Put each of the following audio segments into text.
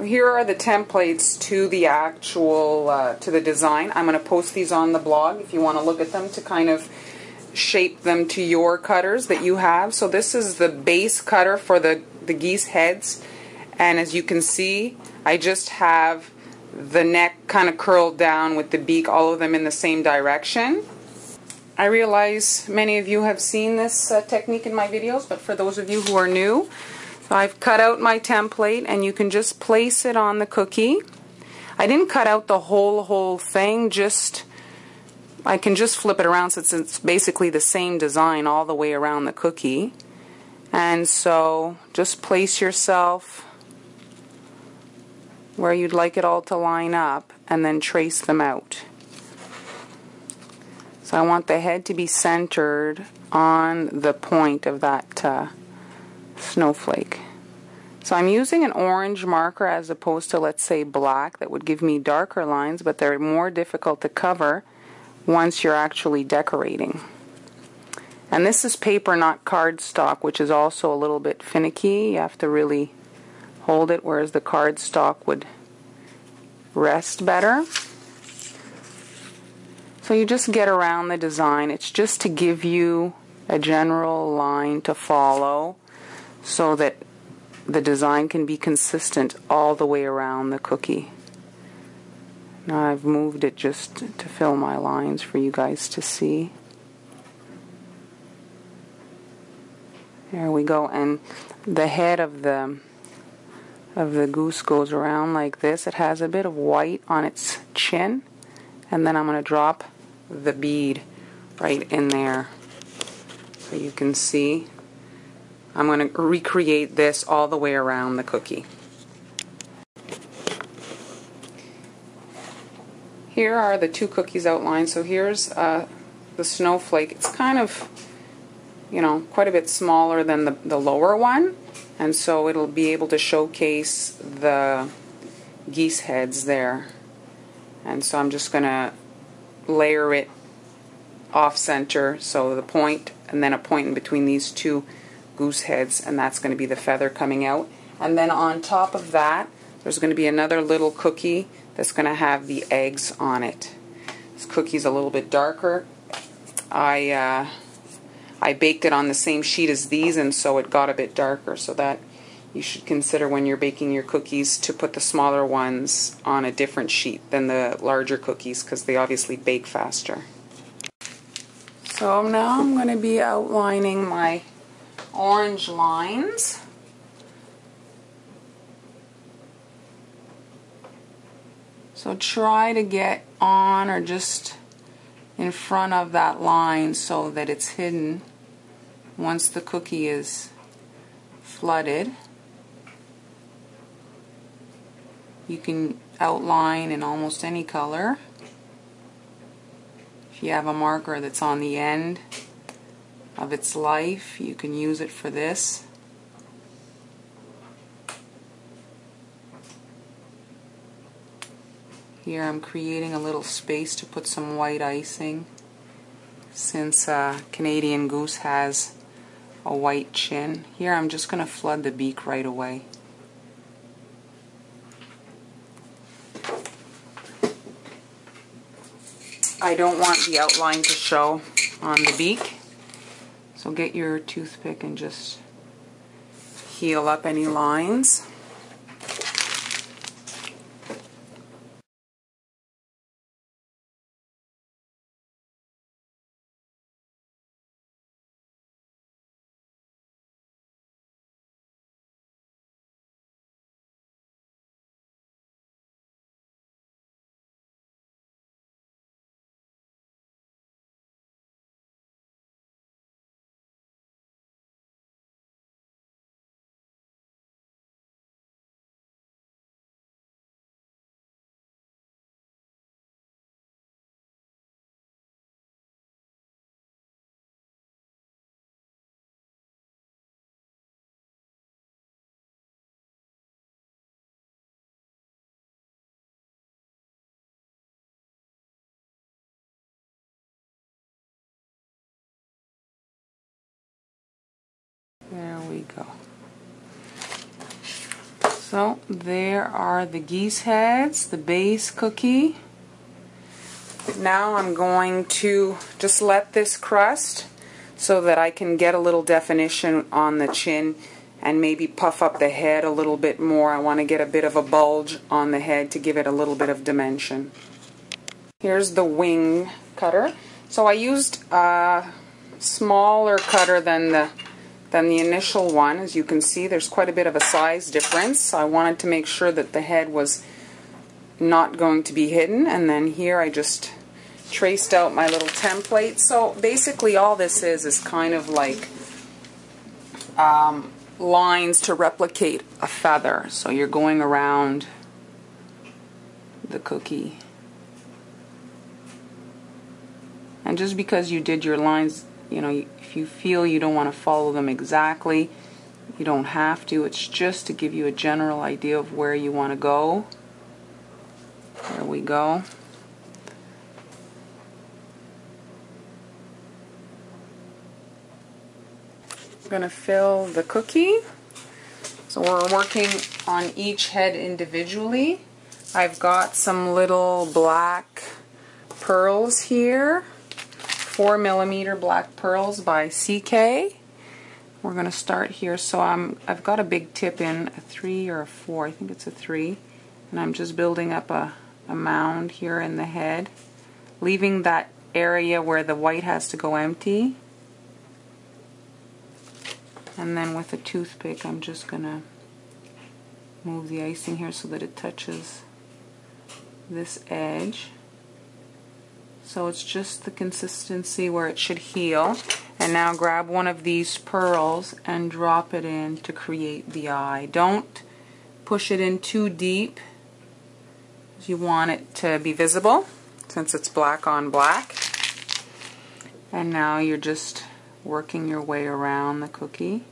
Here are the templates to the actual, to the design. I'm going to post these on the blog if you want to look at them to kind of shape them to your cutters that you have. So this is the base cutter for the geese heads, and as you can see, I just have the neck kind of curled down with the beak, all of them in the same direction. I realize many of you have seen this technique in my videos, but for those of you who are new, so I've cut out my template and you can just place it on the cookie. I didn't cut out the whole thing, I can just flip it around since it's basically the same design all the way around the cookie. And so just place yourself where you'd like it all to line up and then trace them out. So I want the head to be centered on the point of that snowflake. So I'm using an orange marker as opposed to, let's say, black. That would give me darker lines, but they're more difficult to cover once you're actually decorating. And this is paper, not cardstock, which is also a little bit finicky. You have to really hold it, whereas the cardstock would rest better. So you just get around the design. It's just to give you a general line to follow so that the design can be consistent all the way around the cookie. Now I've moved it just to fill my lines for you guys to see. There we go, and the head of the goose goes around like this. It has a bit of white on its chin, and then I'm going to drop the bead right in there so you can see. I'm going to recreate this all the way around the cookie. Here are the two cookies outlined. So here's the snowflake. It's kind of, you know, quite a bit smaller than the lower one, and so it'll be able to showcase the geese heads there. And so I'm just going to layer it off center, so the point and then a point in between these two goose heads, and that's going to be the feather coming out. And then on top of that, there's going to be another little cookie that's going to have the eggs on it. This cookie's a little bit darker. I baked it on the same sheet as these, and so it got a bit darker, so that you should consider when you're baking your cookies to put the smaller ones on a different sheet than the larger cookies, because they obviously bake faster. So now I'm going to be outlining my orange lines. So try to get on or just in front of that line so that it's hidden once the cookie is flooded. You can outline in almost any color. If you have a marker that's on the end of its life, you can use it for this. Here I'm creating a little space to put some white icing, since Canadian Goose has a white chin. Here I'm just going to flood the beak right away. I don't want the outline to show on the beak, so get your toothpick and just heal up any lines. So there are the geese heads, the base cookie. Now I'm going to just let this crust so that I can get a little definition on the chin and maybe puff up the head a little bit more. I want to get a bit of a bulge on the head to give it a little bit of dimension. Here's the wing cutter. So I used a smaller cutter than the initial one. As you can see, there's quite a bit of a size difference. I wanted to make sure that the head was not going to be hidden, and then here I just traced out my little template. So basically all this is kind of like lines to replicate a feather. So you're going around the cookie. And just because you did your lines, you know, if you feel you don't want to follow them exactly, you don't have to. It's just to give you a general idea of where you want to go. There we go. I'm going to fill the cookie. So we're working on each head individually. I've got some little black pearls here. 4mm black pearls by CK. We're going to start here. So I've got a big tip in, a 3 or a 4. I think it's a 3. And I'm just building up a mound here in the head, leaving that area where the white has to go empty. And then with a toothpick I'm just going to move the icing here so that it touches this edge. So it's just the consistency where it should heal. And now grab one of these pearls and drop it in to create the eye. Don't push it in too deep. You want it to be visible since it's black on black. And now you're just working your way around the cookie.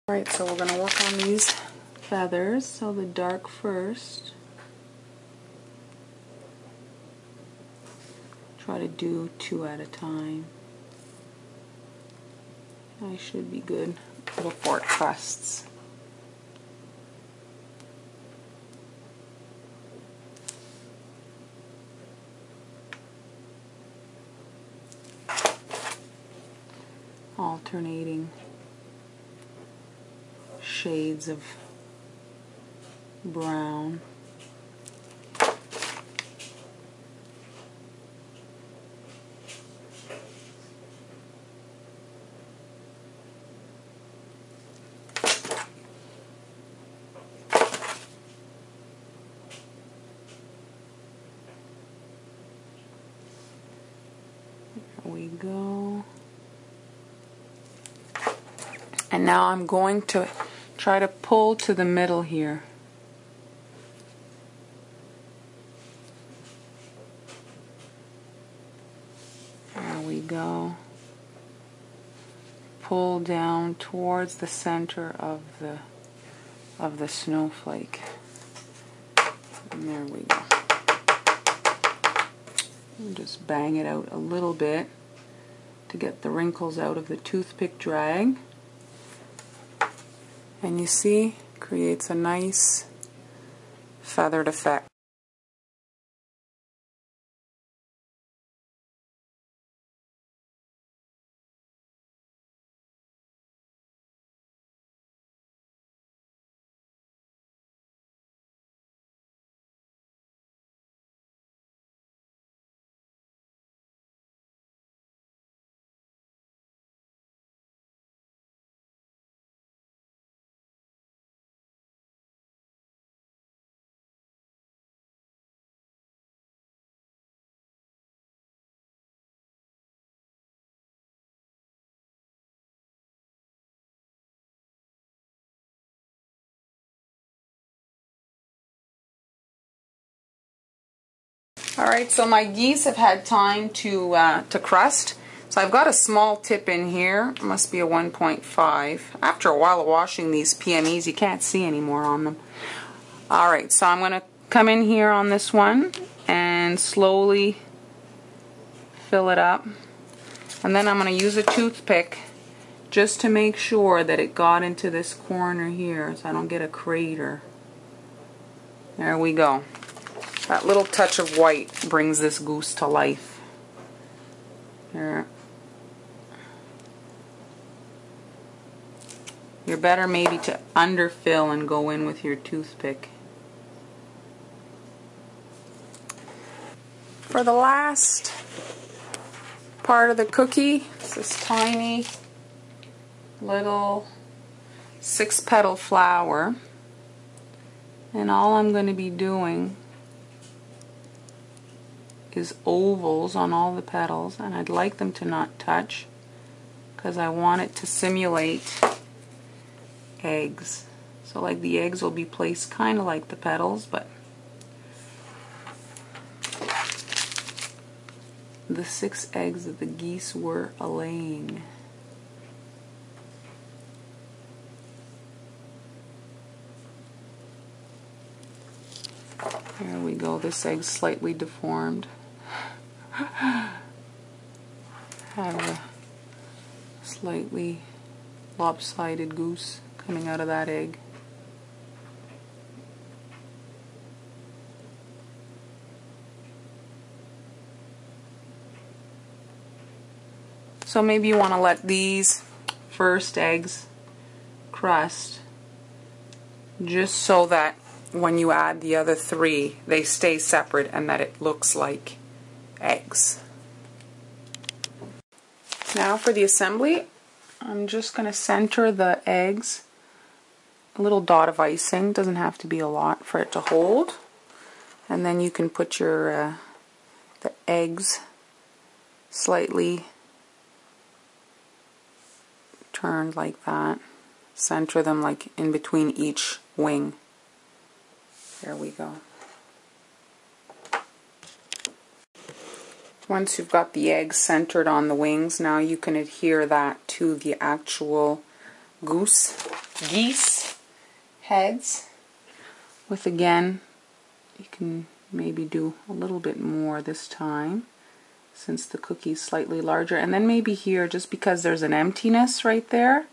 Alright, so we're going to work on these feathers. So the dark first. Try to do 2 at a time. I should be good before it crusts. Alternating shades of brown. There we go. And now I'm going to try to pull to the middle here. There we go. Pull down towards the center of the snowflake. And there we go. And just bang it out a little bit to get the wrinkles out of the toothpick drag. And you see, creates a nice feathered effect. Alright, so my geese have had time to crust. So I've got a small tip in here. It must be a 1.5. After a while of washing these PMEs, you can't see anymore on them. Alright, so I'm going to come in here on this one and slowly fill it up. And then I'm going to use a toothpick just to make sure that it got into this corner here so I don't get a crater. There we go. That little touch of white brings this goose to life. There. You're better maybe to underfill and go in with your toothpick. For the last part of the cookie, it's this tiny little 6-petal flower. And all I'm going to be doing is ovals on all the petals, and I'd like them to not touch because I want it to simulate eggs. So like the eggs will be placed kind of like the petals, but the 6 eggs that the geese were laying. There we go, this egg's slightly deformed. Have a slightly lopsided goose coming out of that egg. So maybe you want to let these first eggs crust just so that when you add the other 3 they stay separate and that it looks like eggs. Now for the assembly, I'm just going to center the eggs, a little dot of icing, doesn't have to be a lot for it to hold, and then you can put your the eggs slightly turned like that, center them like in between each wing. There we go. Once you've got the eggs centered on the wings, now you can adhere that to the actual geese heads with, again, you can maybe do a little bit more this time since the cookie's slightly larger, and then maybe here, just because there's an emptiness right there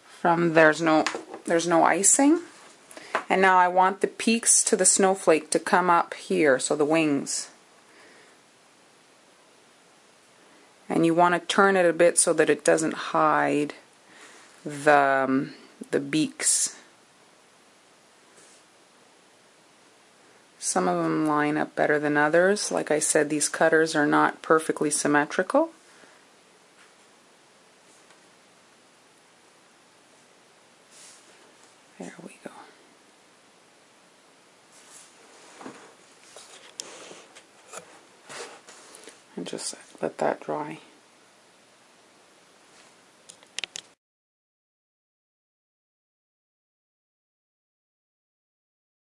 from there's no icing. And now I want the peaks to the snowflake to come up here, so the wings. And you want to turn it a bit so that it doesn't hide the beaks. Some of them line up better than others. Like I said, these cutters are not perfectly symmetrical. There we go. And just let that dry.